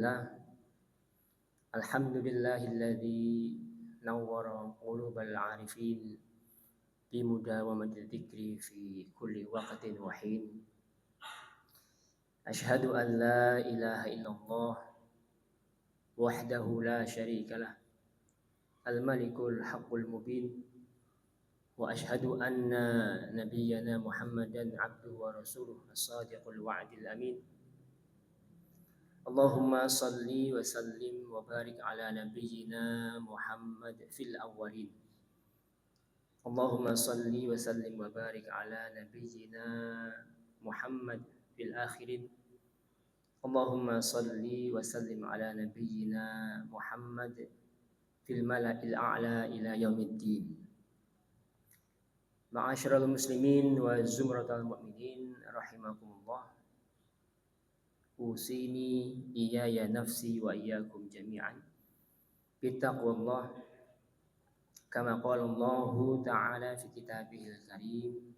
Alhamdulillah, alhamdulillahilladzi nawwara qulubal arifin bi mudawamatil dzikri fi kulli waqtin wa hin. Asyhadu an la ilaha illallah wahdahu la syarikalah, al-malikul haqqul mubin, wa asyhadu anna nabiyyana Muhammadan abduhu wa rasuluh as-sadiqul wa'dil amin. Allahumma salli wa sallim wa barik ala nabiyyina Muhammad fil awwalin. Allahumma salli wa sallim wa barik ala nabiyyina Muhammad fil akhirin. Allahumma salli wa sallim ala nabiyyina Muhammad fil mala'il a'la ila yaumiddin. Ma'asyiral muslimin wa zumratal mu'minin rahimakumullah. Usini iyaya nafsi wa iyyakum jami'an bittaqwallah kama qala Allah ta'ala fi kitabihil karim.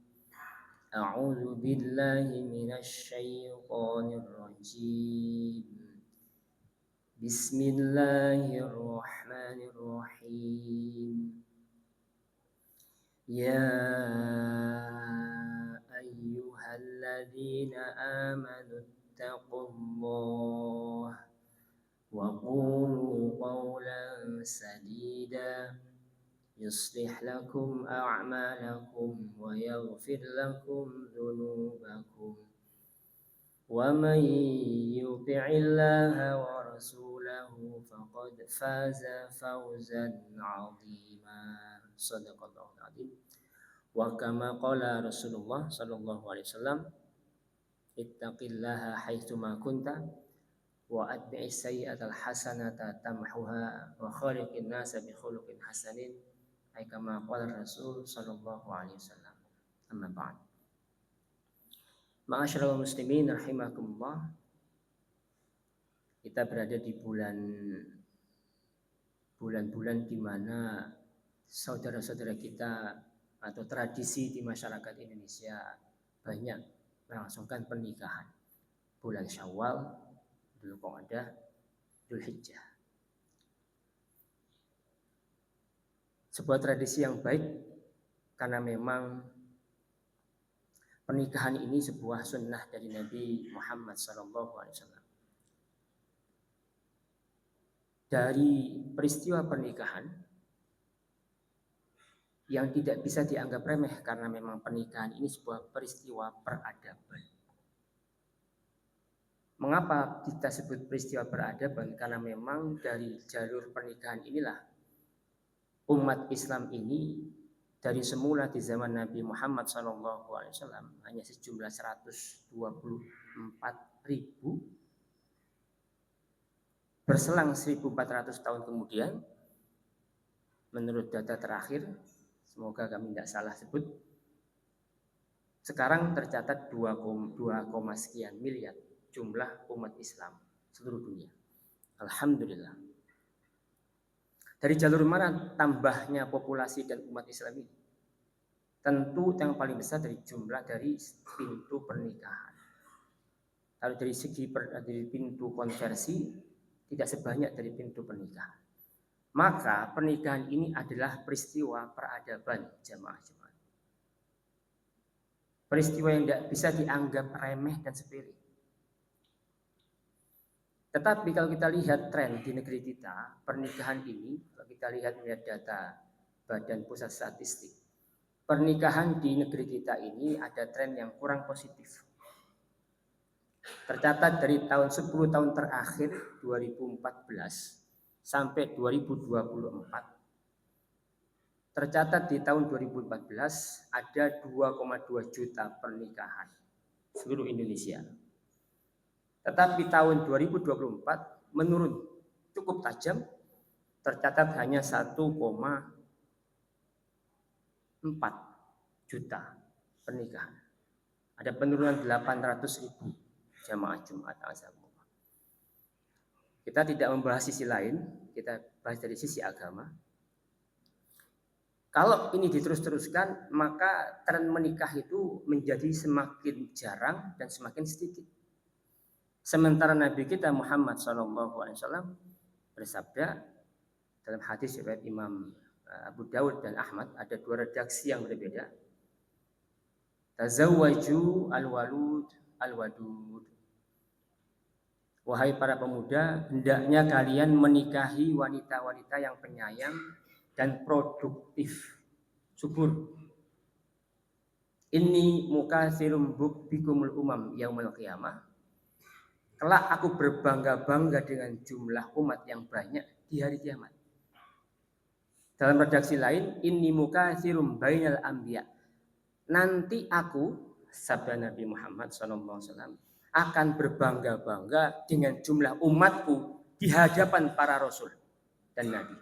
A'udzu billahi minasy syaithanir rajim. Bismillahirrahmanirrahim. Ya ayyuhalladzina amanu ittaqullah wa qulu qawlan sadida yuslih lakum a'malakum wa yaghfir lakum dhunubakum wa man yuti'illaha wa rasulahu faqad faza fawzan 'azima. Shadaqallahul 'azim. Wa kama qala Rasulullah sallallahu alaihi wasallam, ittaqillaha haitsuma kunta wa atbi'is sayyi'atal hasanata tamhuha wa khaliqin nasa bi khuluqin hasanin. Ay kama qala Rasul sallallahu alaihi wasallam. Amma ba'd. Ma'asyiral muslimin rahimakumullah. Kita berada di bulan-bulan di mana saudara-saudara kita atau tradisi di masyarakat Indonesia banyak melangsungkan pernikahan. Bulan Syawal, Dzulqa'dah, Dzulhijjah. Sebuah tradisi yang baik karena memang pernikahan ini sebuah sunnah dari Nabi Muhammad SAW. Dari peristiwa pernikahan yang tidak bisa dianggap remeh karena memang pernikahan ini sebuah peristiwa peradaban. Mengapa kita sebut peristiwa peradaban? Karena memang dari jalur pernikahan inilah umat Islam ini dari semula di zaman Nabi Muhammad SAW hanya sejumlah 124.000, berselang 1.400 tahun kemudian, menurut data terakhir, semoga kami tidak salah sebut, sekarang tercatat 2, sekian miliar jumlah umat Islam seluruh dunia. Alhamdulillah. Dari jalur mana tambahnya populasi dan umat Islam ini? Tentu yang paling besar dari jumlah dari pintu pernikahan. Kalau dari segi dari pintu konversi tidak sebanyak dari pintu pernikahan. Maka pernikahan ini adalah peristiwa peradaban jamaah-jamaah. Peristiwa yang tidak bisa dianggap remeh dan sepele. Tetapi kalau kita lihat tren di negeri kita, pernikahan ini, kalau kita lihat data Badan Pusat Statistik, pernikahan di negeri kita ini ada tren yang kurang positif. Tercatat dari tahun 10 tahun terakhir 2014 sampai 2024, tercatat di tahun 2014 ada 2,2 juta pernikahan seluruh Indonesia. Tetapi tahun 2024 menurun cukup tajam, tercatat hanya 1,4 juta pernikahan. Ada penurunan 800.000 jamaah Jumat azam. Kita tidak membahas sisi lain, kita bahas dari sisi agama. Kalau ini diterus-teruskan, maka tren menikah itu menjadi semakin jarang dan semakin sedikit. Sementara Nabi kita Muhammad SAW bersabda dalam hadis riwayat Imam Abu Dawud dan Ahmad, ada dua redaksi yang berbeda. Tazawwaju al-walud al-wadud. Wahai para pemuda, hendaknya kalian menikahi wanita-wanita yang penyayang dan produktif, subur. Inni mukatsirum bikumul umam yaumil qiyamah. Kelak aku berbangga-bangga dengan jumlah umat yang banyak di hari kiamat. Dalam redaksi lain, inni mukatsirum bainal anbiya. Nanti aku, sabda Nabi Muhammad SAW, akan berbangga-bangga dengan jumlah umatku di hadapan para rasul dan nabi.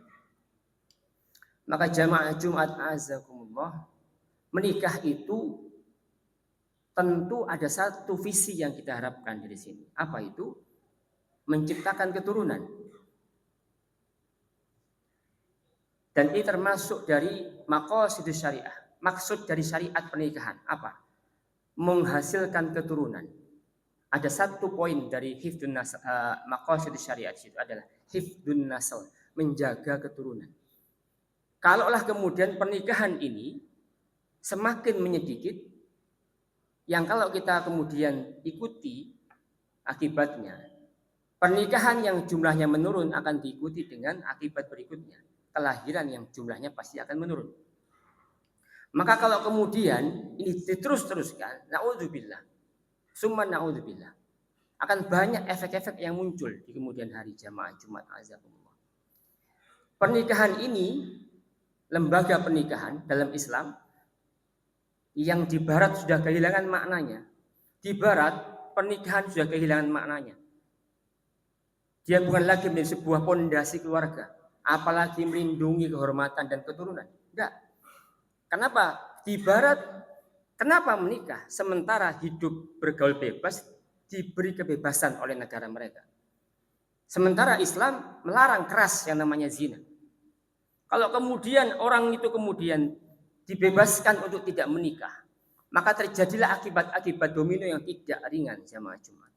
Maka jamaah Jumat azakumullah, menikah itu tentu ada satu visi yang kita harapkan dari sini. Apa itu? Menciptakan keturunan. Dan ini termasuk dari maqasidus syariah. Maksud dari syariat pernikahan apa? Menghasilkan keturunan. Ada satu poin dari hifdun nasl, maqasidus syariat itu adalah hifdun nasl, menjaga keturunan. Kalaulah kemudian pernikahan ini semakin menyedikit, yang kalau kita kemudian ikuti akibatnya, pernikahan yang jumlahnya menurun akan diikuti dengan akibat berikutnya, kelahiran yang jumlahnya pasti akan menurun. Maka kalau kemudian ini diterus-teruskan, naudzubillah, summa naudzubillah, akan banyak efek-efek yang muncul di kemudian hari jamaah Jumat azakumullah. Pernikahan ini, lembaga pernikahan dalam Islam, yang di barat sudah kehilangan maknanya. Di barat pernikahan sudah kehilangan maknanya. Dia bukan lagi menjadi sebuah pondasi keluarga, apalagi melindungi kehormatan dan keturunan. Enggak. Kenapa? Di barat, kenapa menikah? Sementara hidup bergaul bebas diberi kebebasan oleh negara mereka. Sementara Islam melarang keras yang namanya zina. Kalau kemudian orang itu kemudian dibebaskan untuk tidak menikah, maka terjadilah akibat-akibat domino yang tidak ringan jamaah Jumat.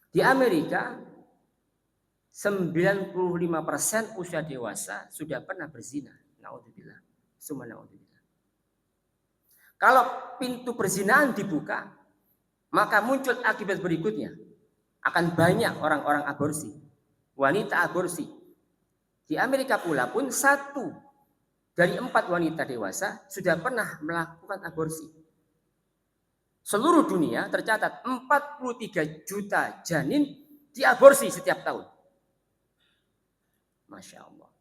Di Amerika 95% usia dewasa sudah pernah berzina. Naudzubillah. Summa naudzubillah. Kalau pintu perzinahan dibuka, maka muncul akibat berikutnya. Akan banyak orang-orang aborsi, wanita aborsi. Di Amerika pula pun 1 dari 4 wanita dewasa sudah pernah melakukan aborsi. Seluruh dunia tercatat 43 juta janin diaborsi setiap tahun. Masya Allah.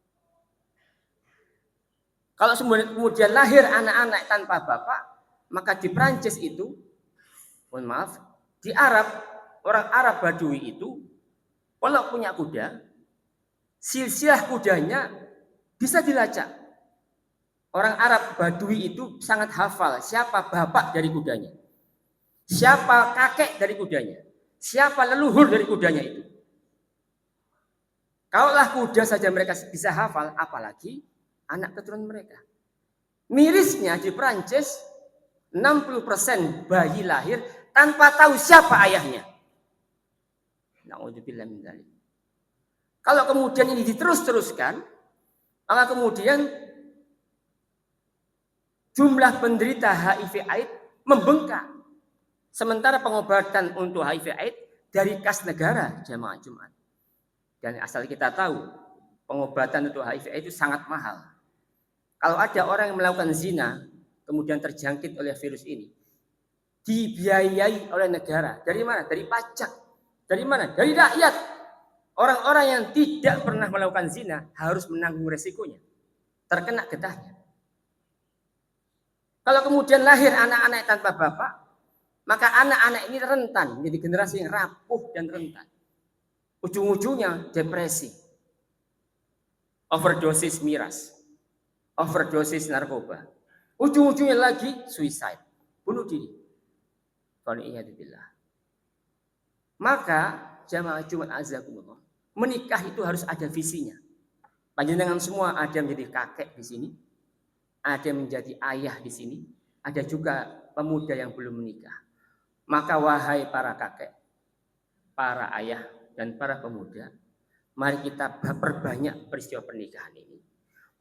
Kalau kemudian lahir anak-anak tanpa bapak, maka di Prancis itu, mohon maaf, di Arab, orang Arab Badui itu, kalau punya kuda, silsilah kudanya bisa dilacak. Orang Arab Badui itu sangat hafal siapa bapak dari kudanya, siapa kakek dari kudanya, siapa leluhur dari kudanya itu. Kalaulah kuda saja mereka bisa hafal, apalagi anak keturunan mereka. Mirisnya di Prancis 60% bayi lahir tanpa tahu siapa ayahnya. Na'udzubillah min dzalik. Kalau kemudian ini diterus-teruskan, maka kemudian jumlah penderita HIV/AIDS membengkak. Sementara pengobatan untuk HIV/AIDS dari kas negara jamaah Jumat. Dan asal kita tahu, pengobatan untuk HIV/AIDS itu sangat mahal. Kalau ada orang yang melakukan zina, kemudian terjangkit oleh virus ini, dibiayai oleh negara. Dari mana? Dari pajak. Dari mana? Dari rakyat. Orang-orang yang tidak pernah melakukan zina harus menanggung resikonya, terkena getahnya. Kalau kemudian lahir anak-anak tanpa bapak, maka anak-anak ini rentan menjadi generasi yang rapuh dan rentan. Ujung-ujungnya depresi, overdosis miras, overdosis narkoba. Ujung-ujungnya lagi suicide, bunuh diri. Waliyadzubillah. Maka jamaah Jumat azakumullah, menikah itu harus ada visinya. Panjenengan semua ada menjadi kakek di sini, ada yang menjadi ayah di sini, ada juga pemuda yang belum menikah. Maka wahai para kakek, para ayah dan para pemuda, mari kita perbanyak peristiwa pernikahan ini.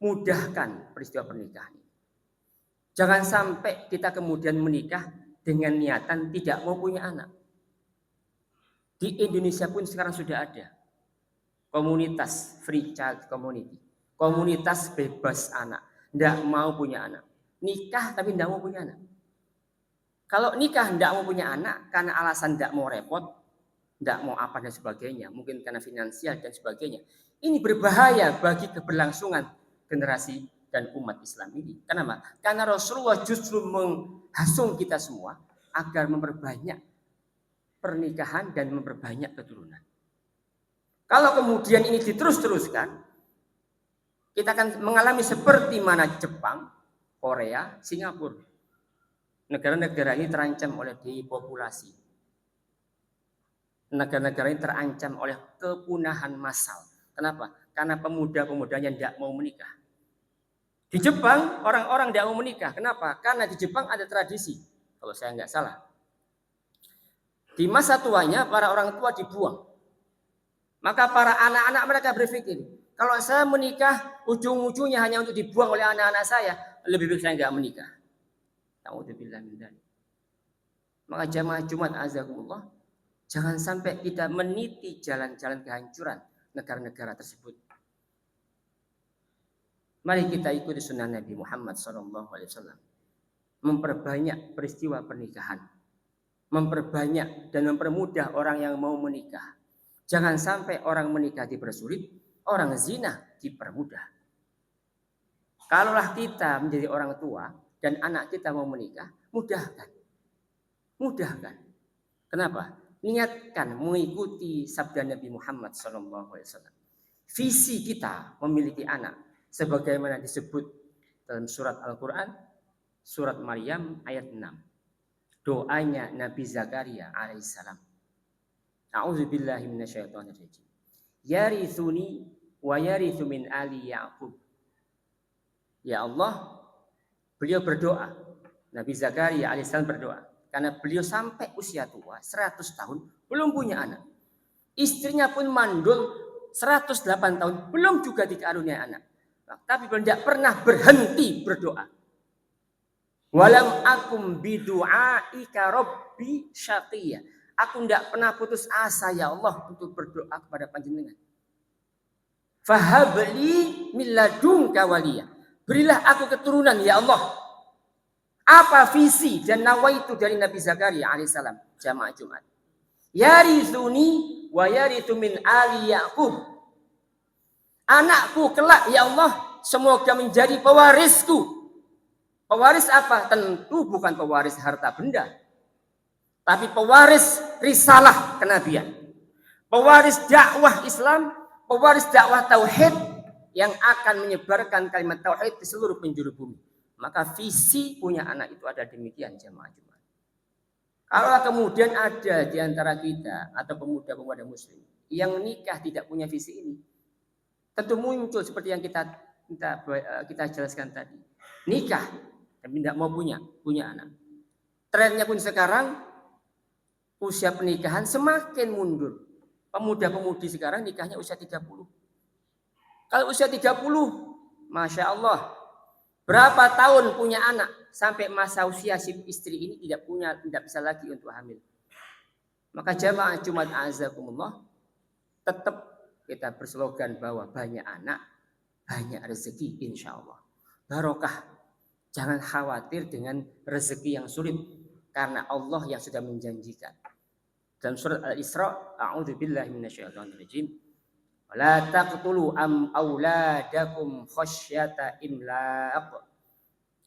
Mudahkan peristiwa pernikahan ini. Jangan sampai kita kemudian menikah dengan niatan tidak mau punya anak. Di Indonesia pun sekarang sudah ada komunitas free child community. Komunitas bebas anak. Tidak mau punya anak. Nikah tapi tidak mau punya anak. Kalau nikah tidak mau punya anak karena alasan tidak mau repot, tidak mau apa dan sebagainya, mungkin karena finansial dan sebagainya. Ini berbahaya bagi keberlangsungan generasi dan umat Islam ini. Kenapa? Karena Rasulullah justru menghasung kita semua agar memperbanyak pernikahan dan memperbanyak keturunan. Kalau kemudian ini diterus-teruskan, kita akan mengalami seperti mana Jepang, Korea, Singapura. Negara-negara ini terancam oleh depopulasi. Negara-negara ini terancam oleh kepunahan massal. Kenapa? Karena pemuda-pemudanya tidak mau menikah. Di Jepang, orang-orang tidak mau menikah. Kenapa? Karena di Jepang ada tradisi. Kalau saya nggak salah. Di masa tuanya, para orang tua dibuang. Maka para anak-anak mereka berpikir, kalau saya menikah, ujung-ujungnya hanya untuk dibuang oleh anak-anak saya, lebih baik saya nggak menikah. Ta'udzubillah min dzalik. Maka jamaah Jumat azakumullah, jangan sampai kita meniti jalan-jalan kehancuran negara-negara tersebut. Mari kita ikuti sunnah Nabi Muhammad SAW. Memperbanyak peristiwa pernikahan. Memperbanyak dan mempermudah orang yang mau menikah. Jangan sampai orang menikah dipersulit, orang zina dipermudah. Kalaulah kita menjadi orang tua dan anak kita mau menikah, mudahkan. Mudahkan. Kenapa? Niatkan mengikuti sabda Nabi Muhammad SAW. Visi kita memiliki anak, sebagaimana disebut dalam surat Al-Quran, surat Maryam ayat 6. Doanya Nabi Zakaria alaihissalam. A'udzubillahi minasyaitonirrajim. Yarithuni wa yarithu min ali Ya'qub. Ya Allah, beliau berdoa. Nabi Zakaria alaihissalam berdoa. Karena beliau sampai usia tua, 100 tahun, belum punya anak. Istrinya pun mandul 108 tahun, belum juga dikaruniai anak. Tapi tidak pernah berhenti berdoa. Walam akum bidu'aika rabbi syaqiyya. Aku tidak pernah putus asa ya Allah untuk berdoa kepada panjenengan. Fahabli min ladunka waliya. Berilah aku keturunan ya Allah. Apa visi dan nawaitu dari Nabi Zakaria alaihissalam? Jamaah Jumat. Yarithuni wa yarithu min ali Ya'qub. Anakku kelak ya Allah, semoga menjadi pewarisku. Pewaris apa? Tentu bukan pewaris harta benda. Tapi pewaris risalah kenabian. Pewaris dakwah Islam, pewaris dakwah tauhid yang akan menyebarkan kalimat tauhid di seluruh penjuru bumi. Maka visi punya anak itu ada demikian jamaah Jumat. Kalau kemudian ada di antara kita atau pemuda-pemuda muslim yang nikah tidak punya visi ini, tentu muncul seperti yang kita jelaskan tadi. Nikah tapi tidak mau punya anak. Trennya pun sekarang usia pernikahan semakin mundur. Pemuda-pemudi sekarang nikahnya usia 30. Kalau usia 30, Masya Allah, berapa tahun punya anak sampai masa usia si istri ini tidak bisa lagi untuk hamil. Maka jamaah Jumat azakumullah, tetap kita berslogan bahwa banyak anak, banyak rezeki insya Allah. Barokah. Jangan khawatir dengan rezeki yang sulit, karena Allah yang sudah menjanjikan. Dalam surat Al-Isra, a'udzubillahi minasyaitonirrajim. La taqtulu auladakum khasyata imlaq.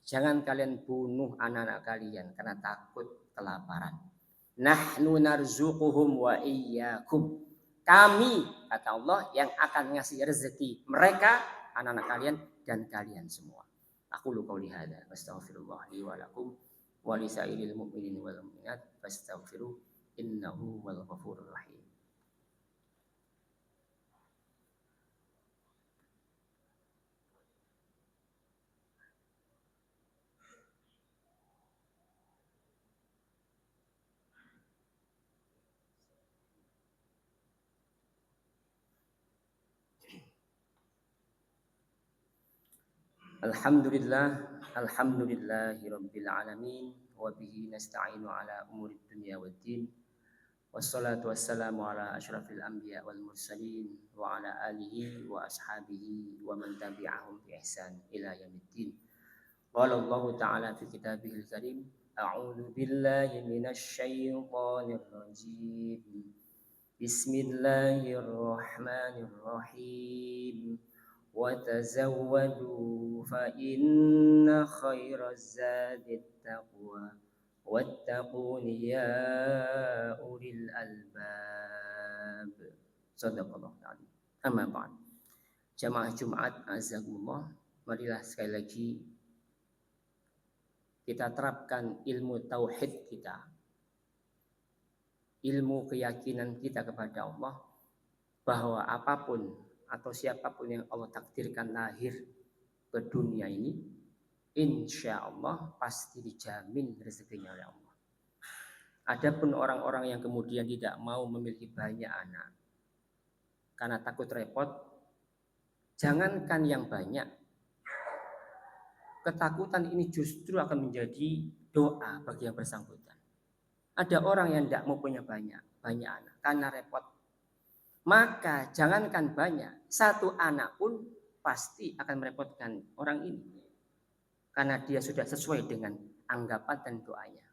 Jangan kalian bunuh anak-anak kalian karena takut kelaparan. Nahnu narzuquhum wa iyyakum. Kami, kata Allah, yang akan ngasih rezeki mereka, anak-anak kalian dan kalian semua. Aqulu qouli hadza wastaghfirullah li wa lakum wa lisairil mu'minin wal mu'minat fastaghfiru innahu wal ghafurur rahim. Alhamdulillahi rabbil alamin wa bihi nasta'inu ala umuri dunya waddin. Wassalatu wassalamu ala asyrafil anbiya wal mursalin wa ala alihi wa ashabihi wa man tabi'ahum bi ihsan ila yaumiddin. Qala Allah ta'ala fi kitabihil karim, a'udzu billahi minasy syaithanir rajim. Bismillahirrahmanirrahim. Wa tazawwadu fa inna khairaz zadit taqwa wattaquni ya ulil albab. Shadaqallahu ta'ala. Amma ba'd. Jamaah Jumat azakumullah, marilah sekali lagi kita terapkan ilmu tauhid kita, ilmu keyakinan kita kepada Allah, bahwa apapun atau siapapun yang Allah takdirkan lahir ke dunia ini, insya Allah pasti dijamin rezekinya oleh Allah. Adapun orang-orang yang kemudian tidak mau memiliki banyak anak karena takut repot, jangankan yang banyak, ketakutan ini justru akan menjadi doa bagi yang bersangkutan. Ada orang yang tidak mau punya banyak anak karena repot. Maka jangankan banyak, satu anak pun pasti akan merepotkan orang ini, karena dia sudah sesuai dengan anggapan dan doanya.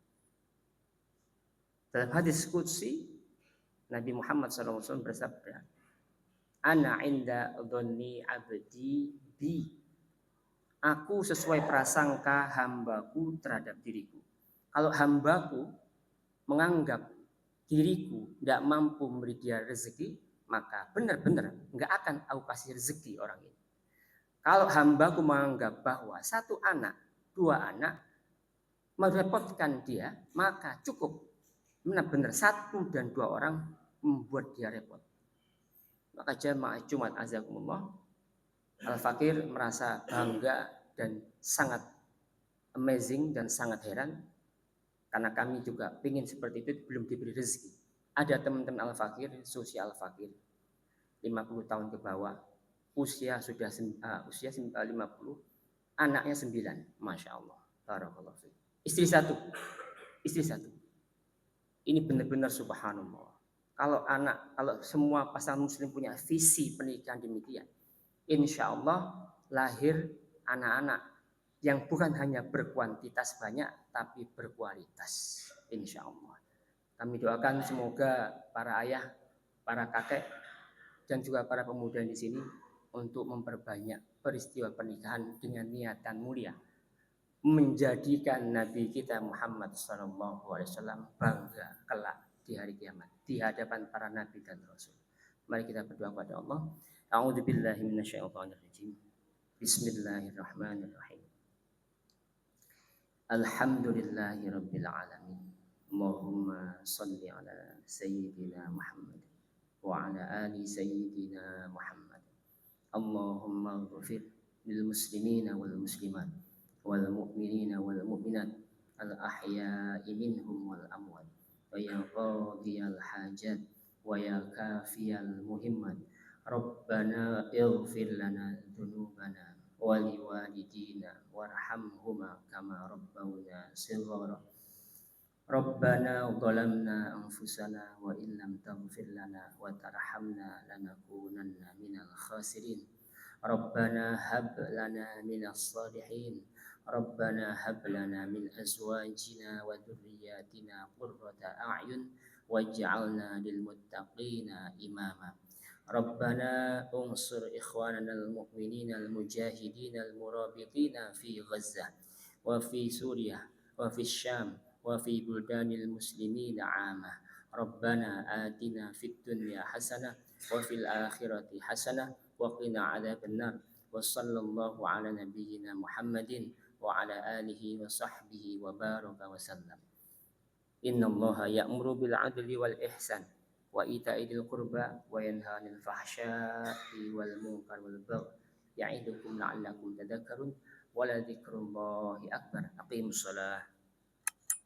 Dalam hadis qudsi, Nabi Muhammad SAW bersabda, "Ana inda dhonni abdi bi." Aku sesuai prasangka hambaku terhadap diriku. Kalau hambaku menganggap diriku tidak mampu memberi dia rezeki, maka benar-benar nggak akan aku kasih rezeki orang ini. Kalau hambaku menganggap bahwa satu anak, dua anak merepotkan dia, maka cukup benar-benar satu dan dua orang membuat dia repot. Maka jamaah Jumat azakumullah, Al-Fakir merasa bangga dan sangat amazing dan sangat heran, karena kami juga ingin seperti itu, belum diberi rezeki. Ada teman-teman Al-Fakir, sosial Al-Fakir, 50 tahun ke bawah, usia sudah 50, anaknya 9, Masya Allah, barakallahu fiik. Istri satu. Ini benar-benar subhanallah. Kalau semua pasangan muslim punya visi pernikahan demikian, insya Allah lahir anak-anak yang bukan hanya berkuantitas banyak, tapi berkualitas, insya Allah. Kami doakan semoga para ayah, para kakek, dan juga para pemuda di sini untuk memperbanyak peristiwa pernikahan dengan niatan mulia, menjadikan Nabi kita Muhammad SAW bangga kelak di hari kiamat di hadapan para nabi dan rasul. Mari kita berdoa kepada Allah. A'udzubillahi minasyaitonirrajim. Bismillahirrahmanirrahim. Alhamdulillahirabbil alamin. Allahumma shalli ala sayyidina Muhammad wa ala ali sayyidina Muhammad. Allahumma ighfir lil muslimina wal muslimat wal mu'minina wal mu'minat al ahya'i minhum wal amwat wa ya qadiyal hajat wa ya kafiyal muhimmat. Rabbana ighfir lana dzunubana wa liwalidina warhamhuma kama rabbawna shighara. Rabbana zalamna anfusana wa illam taghfir lana wa tarhamna lanakunanna minal khasirin. Rabbana hab lana minas salihin. Rabbana hab lana min azwajina wa dhurriyyatina qurrata a'yun waj'alna lil muttaqina imama. Rabbana unsur ikhwanana al-mu'minina al-mujahidina al-murabitina fi Gazzah wa fi Suriah wa fi Syam wa fi buldanil muslimin 'amah. Rabbana atina fid dunya hasanah wa fil akhirati hasanah wa qina adzabannar. Wa sallallahu ala nabiyyina Muhammadin wa ala alihi wa sahbihi wa baraka wa sallam. Innallaha ya'muru bil 'adli wal ihsan wa ita'i dzil qurba wa yanha 'anil fahsya'i wal munkar wal baghi ya'idukum la'allakum tadhakkarun wa la dzikrullahi akbar. Aqimus shalah.